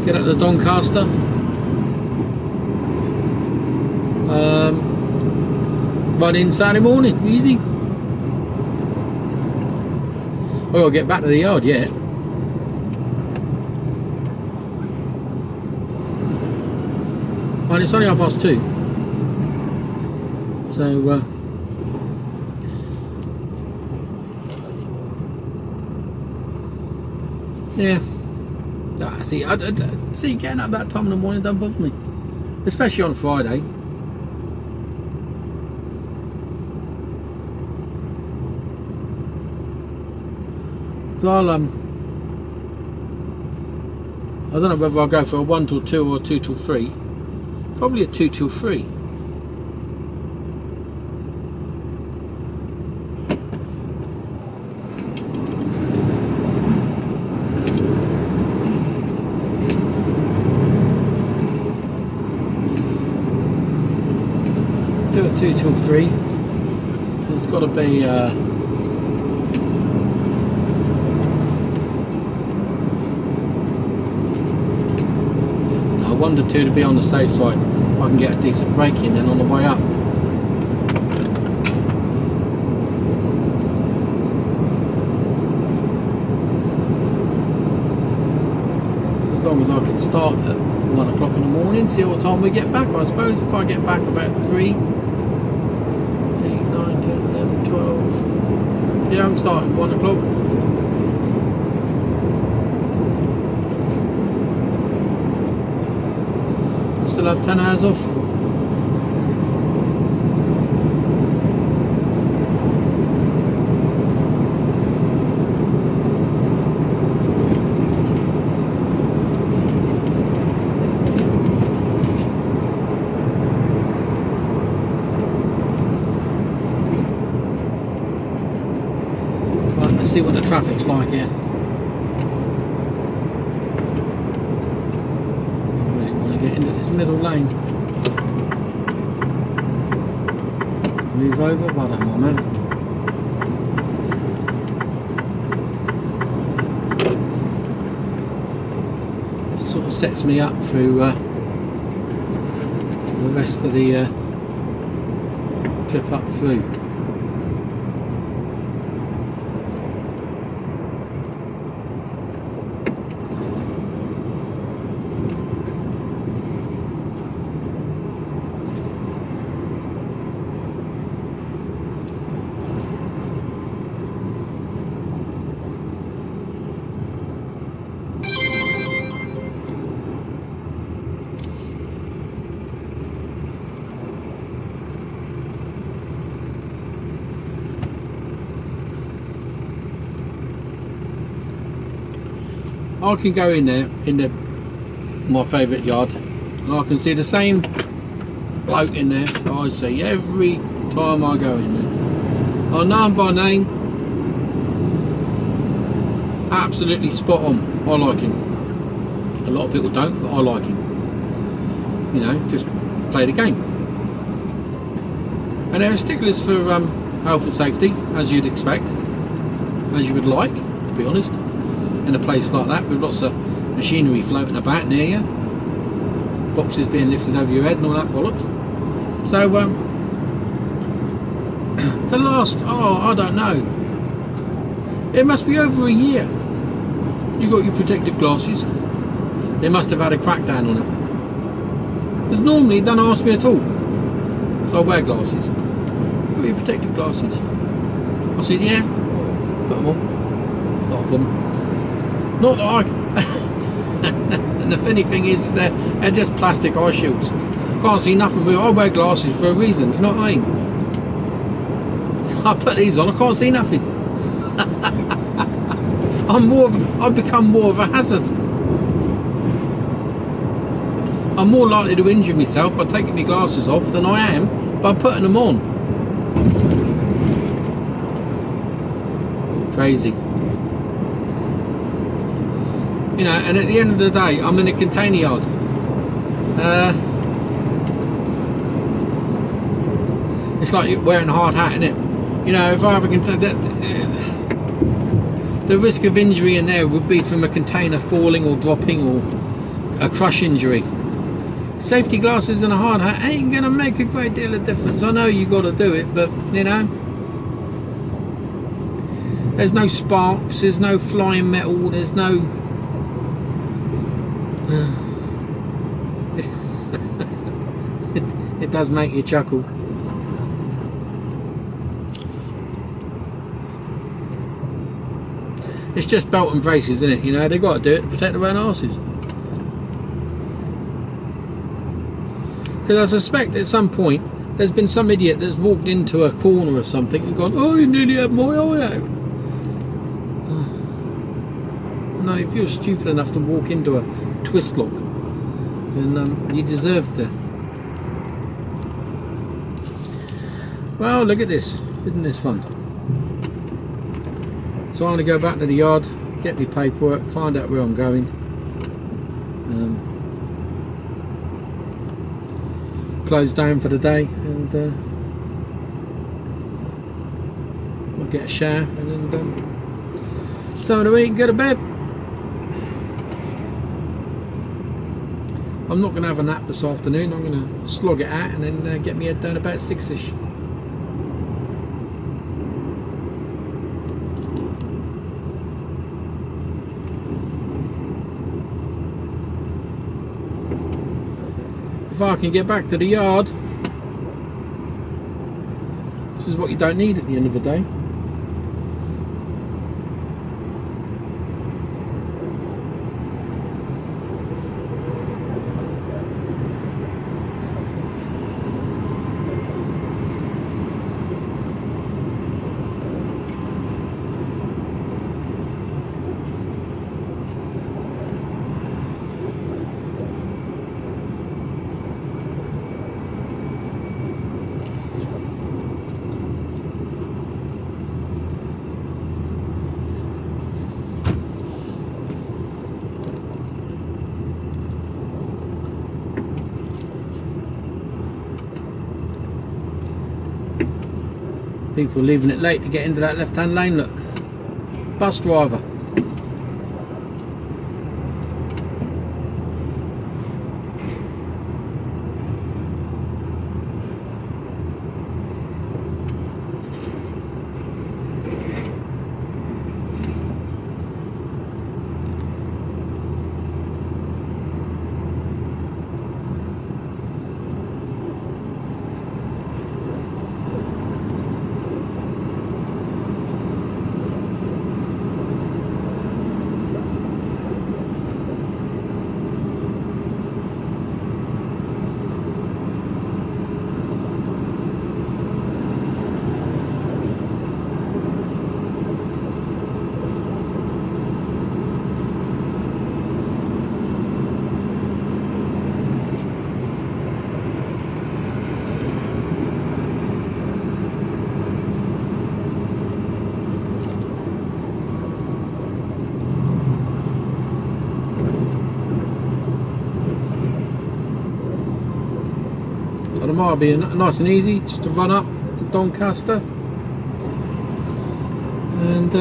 Get up to Doncaster. Run in Saturday morning, easy. I've got to get back to the yard yet. And it's only 2:30. So, Yeah. See, see, getting up that time in the morning don't bother me, especially on Friday. So I don't know whether I'll go for a 1 till 2 or 2 till 3. Probably a 2 till 3. Do a 2 till 3. It's got to be I 1 to 2 to be on the safe side. I can get a decent break in then on the way up. So as long as I can start at 1 o'clock in the morning, see what time we get back. I suppose if I get back about 3, 8, 9, 10, 11, 12. Yeah, I'm starting at 1 o'clock. I still have 10 hours off. Right, let's see what the traffic's like here. Get into this middle lane. Move over, well done, my man. It sort of sets me up through for the rest of the trip up through. I can go in there, my favourite yard, and I can see the same bloke in there that I see every time I go in there. I know him by name. Absolutely spot on. I like him. A lot of people don't, but I like him. You know, just play the game. And there are sticklers for health and safety, as you'd expect, as you would like, to be honest. In a place like that with lots of machinery floating about near you, boxes being lifted over your head and all that bollocks. So the last, I don't know, it must be over a year. You got your protective glasses. They must have had a crackdown on it, because normally they don't ask me at all. So I wear glasses. Got your protective glasses? I said, yeah. Put them on. Not a problem. Not that I... And the funny thing is, they're just plastic eye shields. Can't see nothing with. I wear glasses for a reason, you know what I mean? So I put these on, I can't see nothing. I've become more of a hazard. I'm more likely to injure myself by taking my glasses off than I am by putting them on. Crazy. You know, and at the end of the day, I'm in a container yard. It's like wearing a hard hat, innit? You know, if I have a container, the risk of injury in there would be from a container falling or dropping or a crush injury. Safety glasses and a hard hat ain't gonna make a great deal of difference. I know you got to do it, but you know, there's no sparks, there's no flying metal, there's no. It does make you chuckle. It's just belt and braces, isn't it? You know, they've got to do it to protect their own arses. Because I suspect at some point there's been some idiot that's walked into a corner of something and gone, oh, you nearly had my eye out. No, if you're stupid enough to walk into a twist lock, then you deserve to. Well, look at this. Isn't this fun? So I'm going to go back to the yard, get me paperwork, find out where I'm going. Close down for the day, and I'll get a shower and then something to eat and go to bed. I'm not going to have a nap this afternoon. I'm going to slog it out and then get my head down about 6ish. If I can get back to the yard, this is what you don't need at the end of the day. People leaving it late to get into that left-hand lane, look. Bus driver. So tomorrow will be nice and easy, just to run up to Doncaster and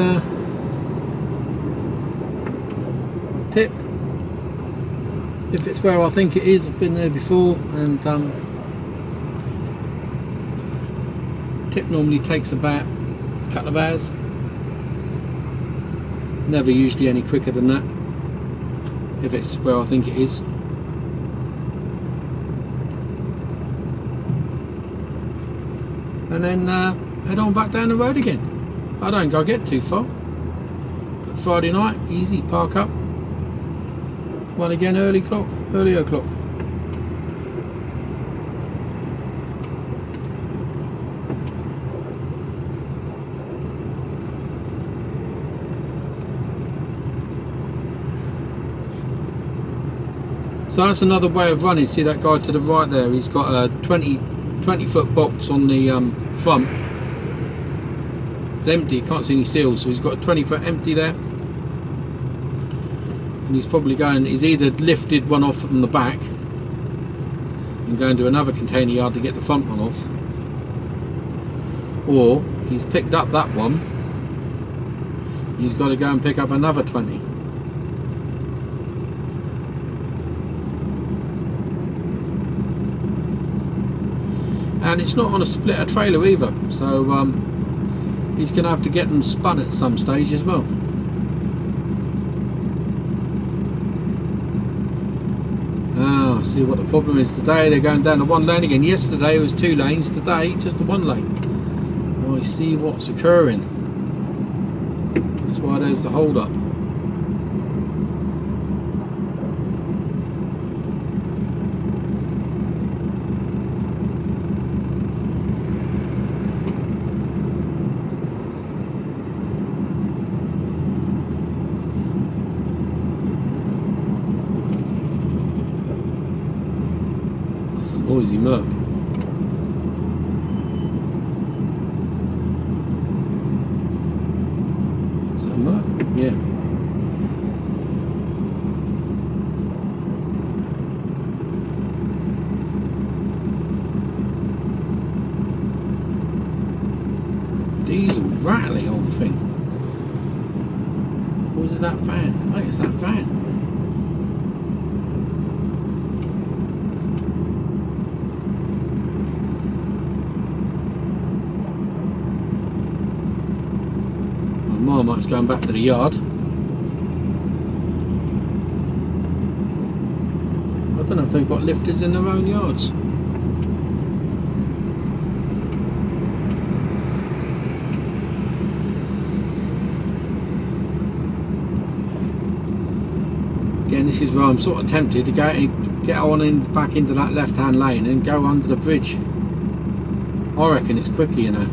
tip. If it's where I think it is, I've been there before, and tip normally takes about a couple of hours. Never usually any quicker than that, if it's where I think it is. And then head on back down the road again. I don't go get too far. But Friday night, easy, park up. One again, early o'clock. So that's another way of running. See that guy to the right there? He's got a 20-foot box on the front. It's empty, can't see any seals, so he's got a 20-foot empty there. And he's probably he's either lifted one off from the back and going to another container yard to get the front one off, or he's picked up that one, he's got to go and pick up another 20. And it's not on a splitter trailer either, so he's going to have to get them spun at some stage as well. See what the problem is today. They're going down to one lane again. Yesterday it was 2 lanes, today just a 1 lane. I see what's occurring. That's why there's the hold up. That's a noisy Merc. Is that a Merc? Yeah. Diesel rattly old thing. Or is it that van? I think it's that van. Marmite's going back to the yard. I don't know if they've got lifters in their own yards. Again, this is where I'm sort of tempted to get on in back into that left-hand lane and go under the bridge. I reckon it's quicker, you know.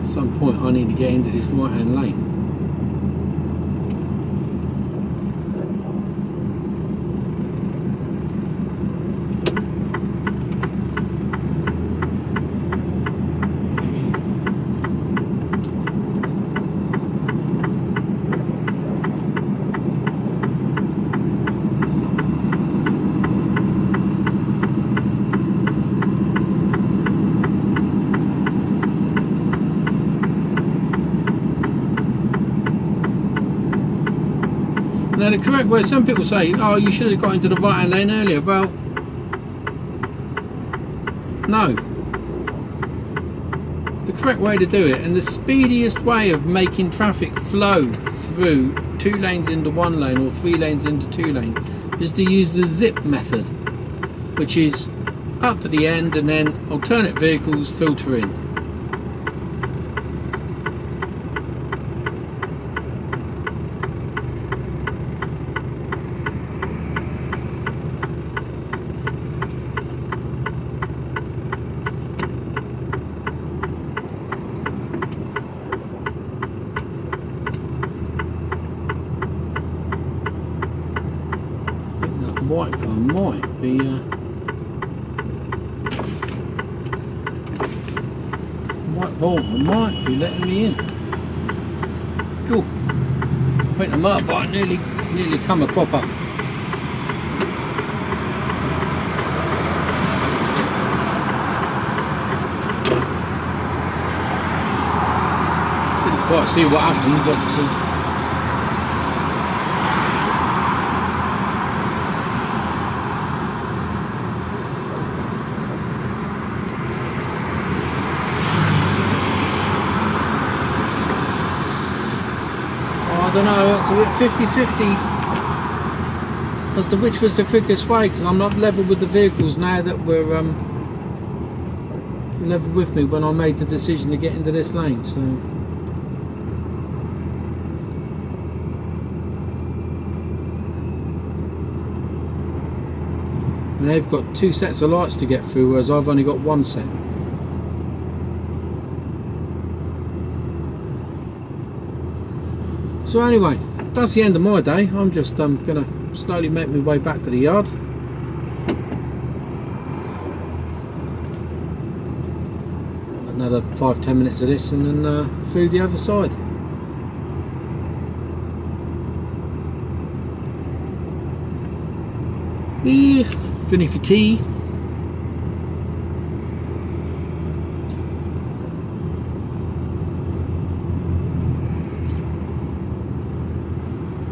At some point I need to get into this right hand lane. Now the correct way, some people say, oh, you should have got into the right hand lane earlier. Well, no. The correct way to do it, and the speediest way of making traffic flow through 2 lanes into 1 lane or 3 lanes into 2 lane, is to use the zip method, which is up to the end and then alternate vehicles filter in. White car might be white Volvo might be letting me in. Cool. I think the motorbike nearly come a crop up. Didn't quite see what happened, but I don't know, it's a bit 50-50 as to which was the quickest way, because I'm not level with the vehicles now that were level with me when I made the decision to get into this lane. So and they've got 2 sets of lights to get through, whereas I've only got 1 set. So anyway, that's the end of my day. I'm just gonna slowly make my way back to the yard. another 5-10 minutes of this and then through the other side. Finish your tea.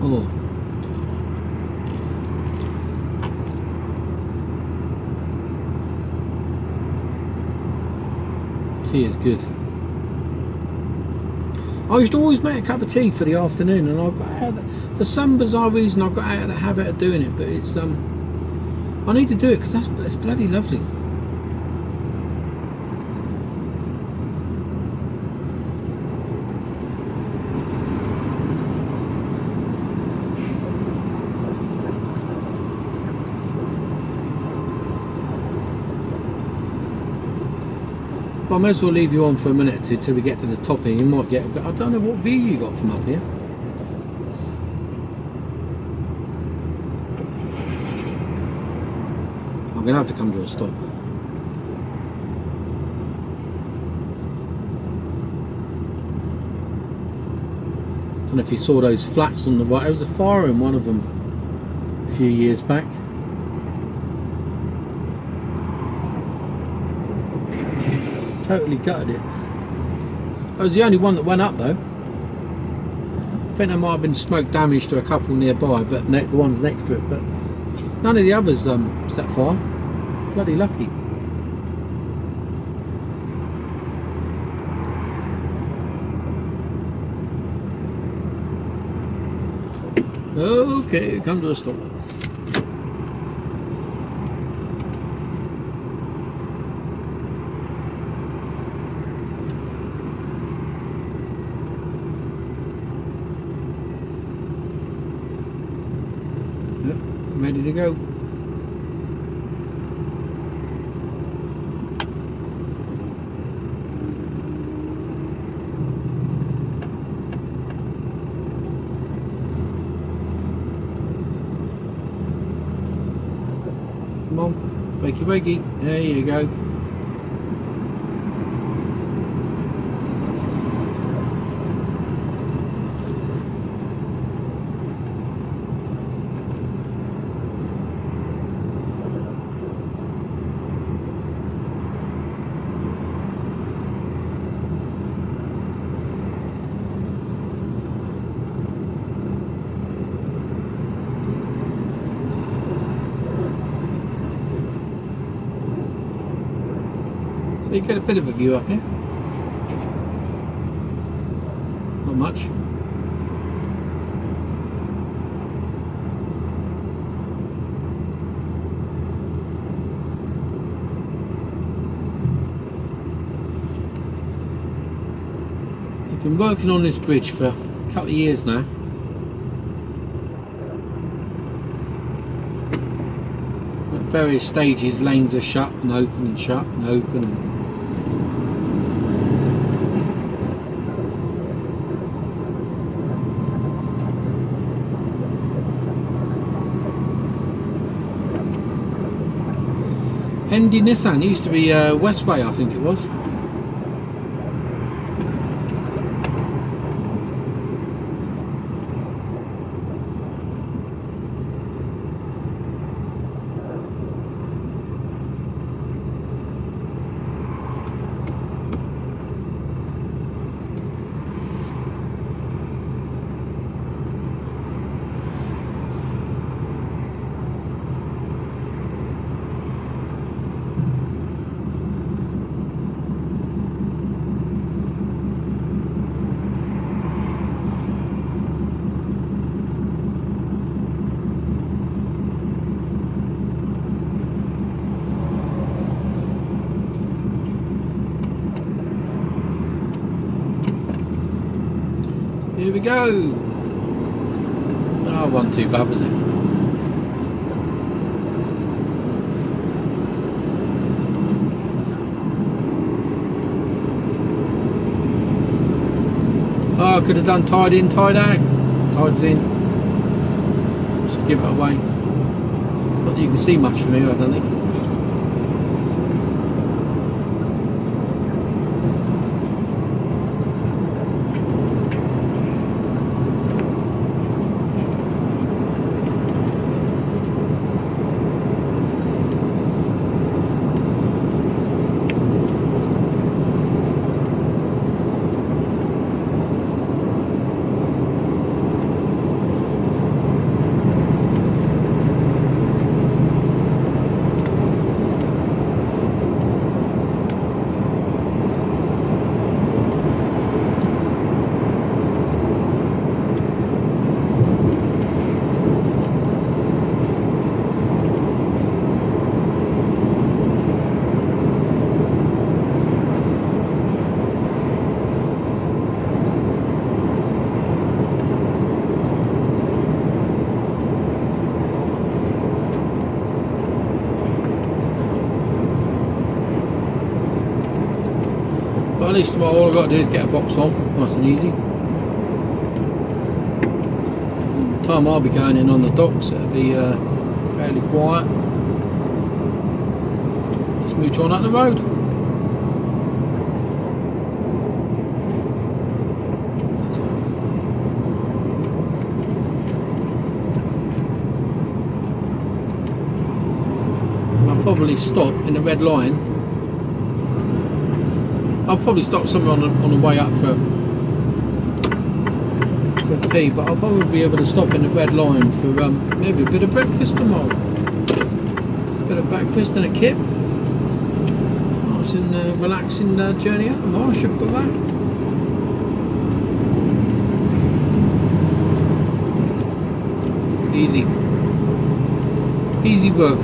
Oh. Tea is good. I used to always make a cup of tea for the afternoon, and I've got out of, for some bizarre reason I've got out of the habit of doing it, but it's I need to do it because it's bloody lovely. Well, I may as well leave you on for a minute or two till we get to the top here. You might get, I don't know what view you got from up here. I'm going to have to come to a stop. I don't know if you saw those flats on the right. There was a fire in one of them a few years back. Totally gutted it. That was the only one that went up though. I think there might have been smoke damage to a couple nearby, but the ones next to it, but none of the others set fire. Bloody lucky. Okay, come to a stop. Ready to go. Come on, wakey wakey. There you go. So you get a bit of a view up here. Not much. I've been working on this bridge for a couple of years now. At various stages, lanes are shut and open and shut and open and Hendy Nissan, it used to be Westway, I think it was. Here we go. Oh, wasn't too bad, was it? Oh, I could have done tide in, tide out. Tide's in. Just to give it away. Not that you can see much from here, I don't think. But at least tomorrow all I've got to do is get a box on, nice and easy. The time I'll be going in on the docks, it'll be fairly quiet. Just mooch on up the road. I'll probably stop in the red line. I'll probably stop somewhere on the way up for a pee, but I'll probably be able to stop in the red line for maybe a bit of breakfast tomorrow. A bit of breakfast and a kip. Nice and relaxing journey out tomorrow. I should put that. Easy. Easy work.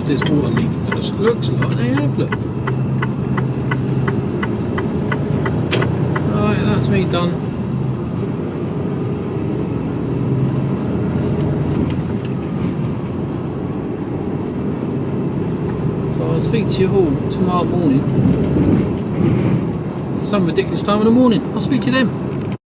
This water leak, it just looks like they have, look. Right, that's me done. So I'll speak to you all tomorrow morning at some ridiculous time in the morning. I'll speak to you then.